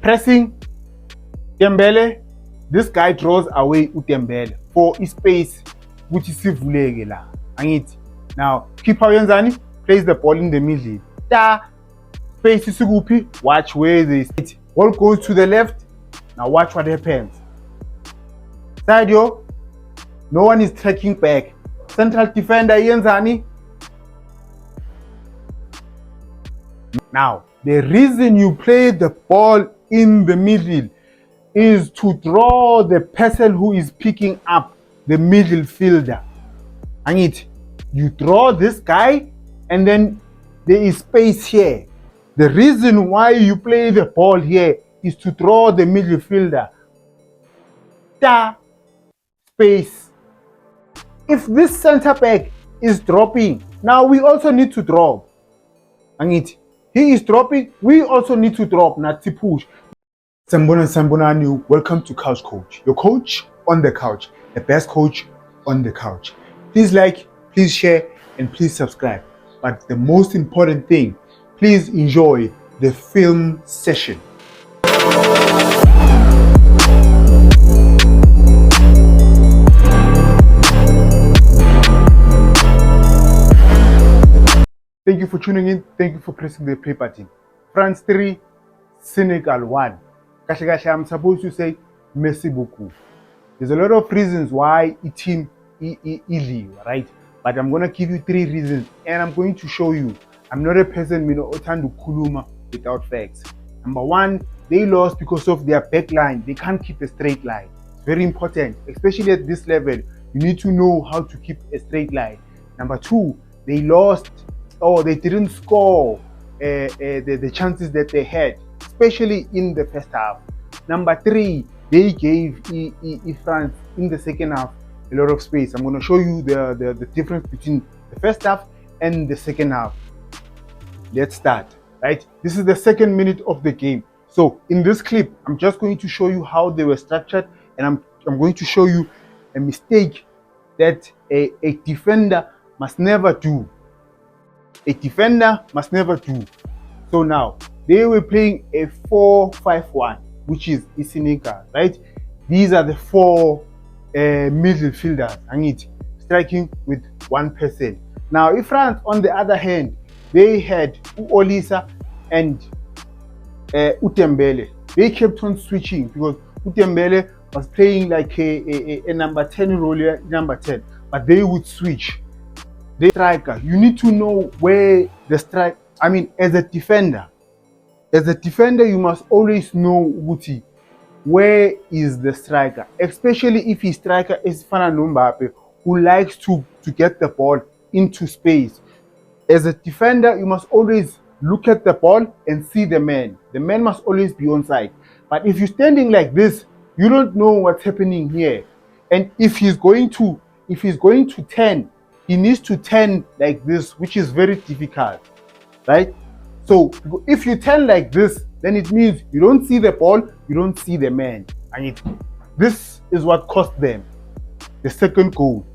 Pressing Dembele. This guy draws away Dembele for space which is sivuleke la. Angithi. Now, keeper yenzani plays the ball in the middle. Space is kuphi. Watch where they sit. Ball goes to the left. Now watch what happens. Sadio, no one is tracking back. Central defender yenzani. Now, the reason you play the ball in the middle is to draw the person who is picking up the middle fielder. And you draw this guy and then there is space here. The reason why you play the ball here is to draw the middle fielder. Space. If this center back is dropping, now we also need to drop. And he is dropping, we also need to drop, not to push. Sambonani, welcome to Couch Coach, your coach on the couch, the best coach on the couch. Please like, please share, and please subscribe. But the most important thing, please enjoy the film session. Thank you for tuning in. Thank you for pressing the play button. France 3, Senegal 1. I'm supposed to say merci beaucoup. There's a lot of reasons why a team is right? But I'm gonna give you 3 reasons, and I'm going to show you. I'm not a person otandu kuluma without facts. Number 1, they lost because of their back line. They can't keep a straight line. It's very important, especially at this level. You need to know how to keep a straight line. Number 2, they lost or they didn't score the chances that they had, especially in the first half. Number 3, they gave France in the second half a lot of space. I'm going to show you the difference between the first half and the second half. Let's start. Right, this is the 2nd minute of the game. So in this clip, I'm just going to show you how they were structured, and I'm going to show you a mistake that a defender must never do. A defender must never do. So now, they were playing a 4-5-1, which is Senegal, right? These are the 4 middle fielders, striking with 1 person. Now, if France, on the other hand, they had Olisa and Dembele. They kept on switching because Dembele was playing like a number 10 role, number 10, but they would switch. The striker, you need to know where the strike. As a defender, you must always know where is the striker, especially if his striker is Fernando Mbappe, who likes to get the ball into space. As a defender, you must always look at the ball and see the man. The man must always be on side. But if you're standing like this, you don't know what's happening here. And if he's going to turn, he needs to turn like this, which is very difficult, right? So if you turn like this, then it means you don't see the ball, you don't see the man. And this is what cost them the 2nd goal.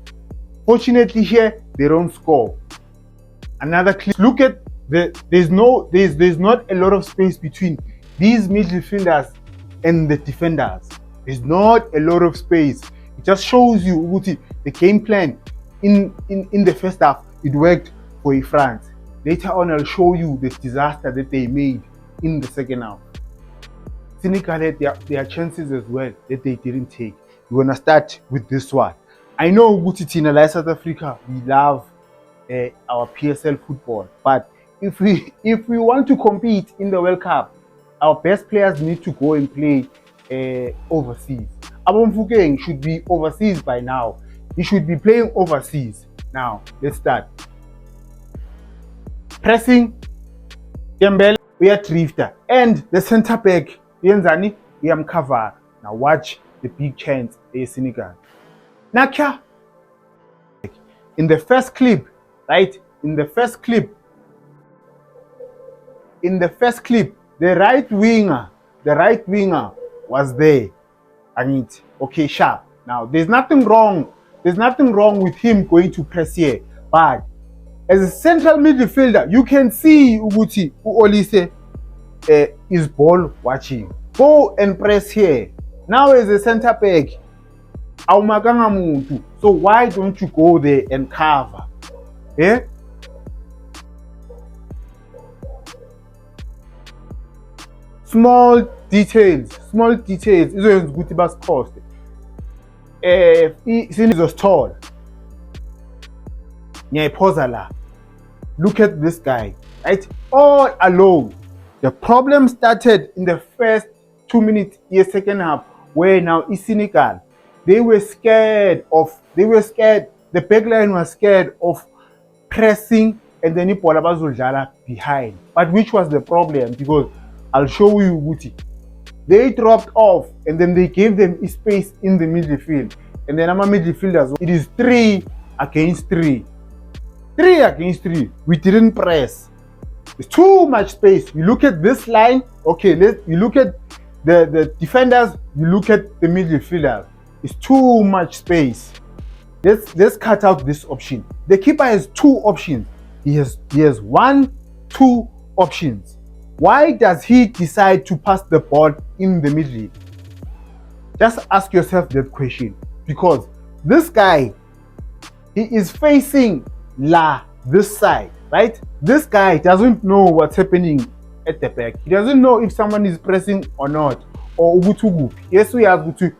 Fortunately here, they don't score. Another clip. Look at there's not a lot of space between these midfielders and the defenders. There's not a lot of space. It just shows you the game plan in the first half. It worked for France. Later on, I'll show you the disaster that they made in the second half. Senegal had their chances as well that they didn't take. We're gonna start with this one. I know Tina, like South Africa, we love our PSL football, but if we want to compete in the World Cup, our best players need to go and play overseas. Abomfukeng should be overseas by now. He should be playing overseas. Now, let's start. Pressing Dembele, we are drifter, and the center back Yenzani, we am cover. Now watch the big chance in Senegal. Nakia. In the first clip, right? In the first clip, the right winger was there. And it's okay, sharp. Now there's nothing wrong with him going to press here, but as a central midfielder, you can see Uguti Olise is ball watching. go and press here. Now as a center back, awumakanga muntu. So why don't you go there and cover? Yeah? Small details izoyenza ukuthi basikhoste. Sinizosithola. Ngiyayiphoza la. Look at this guy, right? All alone. The problem started in the first 2 minutes in second half, where now Senegal, they were scared, the backline was scared of pressing and then Ipola bazodlala behind. But which was the problem? Because I'll show you Guti. They dropped off and then they gave them space in the midfield. And then our midfielders, it is 3 against 3. 3 against 3. We didn't press. There's too much space. You look at this line, okay, you look at the defenders, you look at the midfielders. It's too much space. Let's cut out this option. The keeper has 2 options. He has 1, 2 options. Why does he decide to pass the ball in the middle? Just ask yourself that question. Because this guy, he is facing this side, right? This guy doesn't know what's happening at the back. He doesn't know if someone is pressing or not. Or ubutugu. Yes, we have to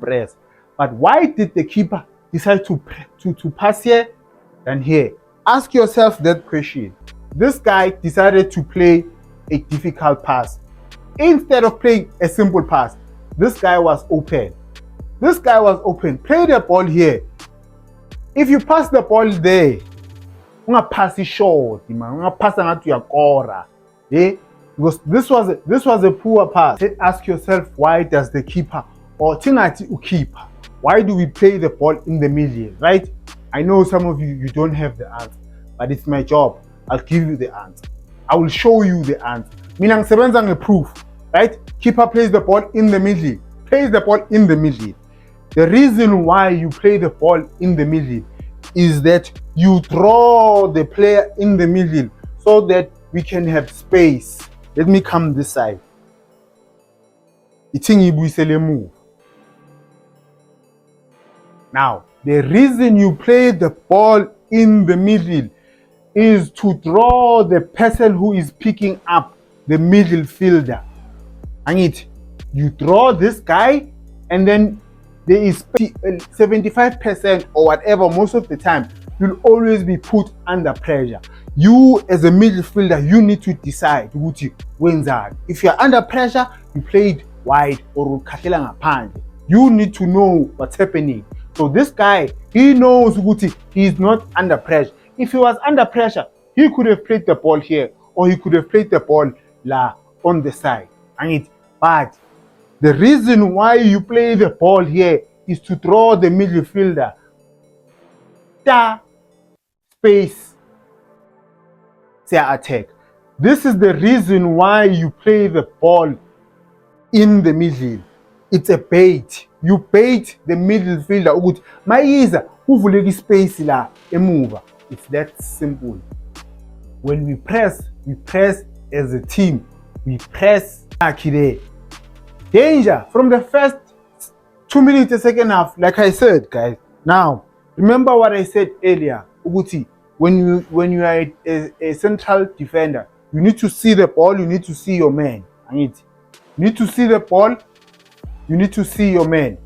press. But why did the keeper decide to pass here than here? Ask yourself that question. This guy decided to play a difficult pass. Instead of playing a simple pass, this guy was open. Play the ball here. If you pass the ball there, pass it short, man. Pass it to your core. Yeah? Because this was a poor pass. Ask yourself, why does the keeper or Tinati keeper? Why do we play the ball in the middle, right? I know some of you don't have the answer, but it's my job. I'll give you the answer. I will show you the answer. Minang sebenza proof, right? Keeper plays the ball in the middle. The reason why you play the ball in the middle is that you draw the player in the middle so that we can have space. Let me come this side. Move. Now, the reason you play the ball in the middle is to draw the person who is picking up the middle fielder. And you draw this guy, and then there is 75% or whatever, most of the time, you'll always be put under pressure. You as a midfielder, you need to decide which wins are. If you're under pressure, you play it wide or you need to know what's happening. So this guy, he knows Guti, he's not under pressure. If he was under pressure, he could have played the ball here or he could have played the ball on the side. But the reason why you play the ball here is to draw the midfielder space to attack. This is the reason why you play the ball in the middle. It's a bait. You bait the midfielder. Mayiza uvuleki space la emuva. It's that simple. When we press as a team. We press there. Danger from the first 2 minutes the second half, like I said, guys. Now, remember what I said earlier, Uguti, when you are a central defender, you need to see the ball, you need to see your man. You need to see the ball, you need to see your man.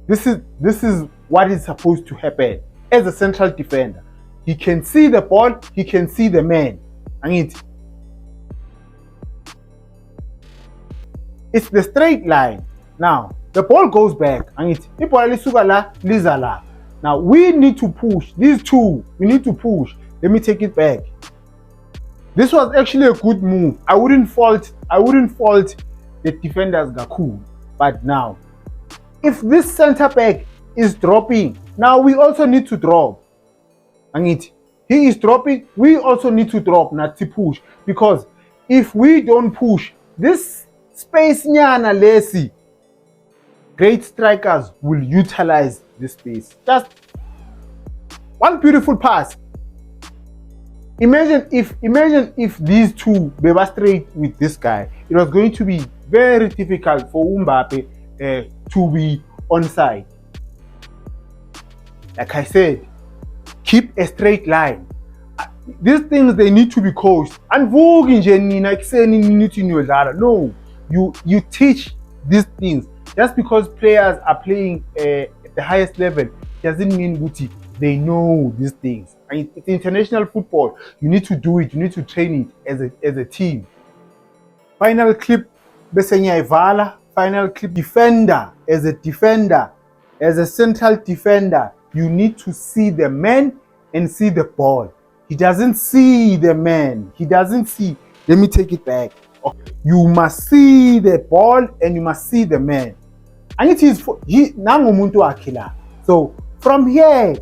This is what is supposed to happen as a central defender. He can see the ball, he can see the man. It's the straight line. Now, the ball goes back. Now, we need to push. These two, we need to push. Let me take it back. This was actually a good move. I wouldn't fault the defenders Gaku. But now, if this center back is dropping, now we also need to drop. He is dropping, we also need to drop, not to push. Because if we don't push, this space nyana lazy, great strikers will utilize this space. Just one beautiful pass. Imagine if these two were straight with this guy, it was going to be very difficult for Mbappe to be onside. Like I said, keep a straight line. These things, they need to be coached. And no, you teach these things. Just because players are playing at the highest level doesn't mean Guti they know these things. And it's international football. You need to do it. You need to train it as a team. Final clip, Besenya final clip. Defender, as a central defender, you need to see the man and see the ball. He doesn't see the man. He doesn't see. Let me take it back. You must see the ball and you must see the man. And it is nangumuntu akila. So from here,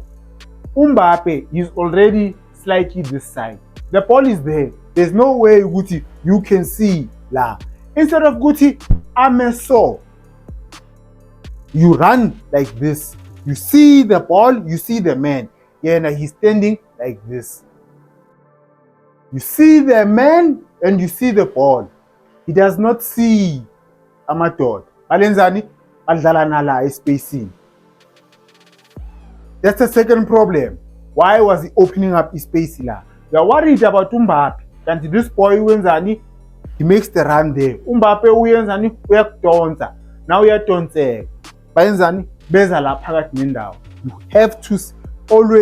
Mbappe is already slightly this side. The ball is there. There's no way Guti you can see la. Instead of Guti, Ameso. You run like this. You see the ball, you see the man. Yeah, and he's standing like this. You see the man and you see the ball. He does not see Amador. Balenzani, Aldalanala is spacing. That's the second problem. Why was he opening up his space? You are worried about Mbappe. And this boy, he makes the run there. Mbappe, now we are Tonse. You have to always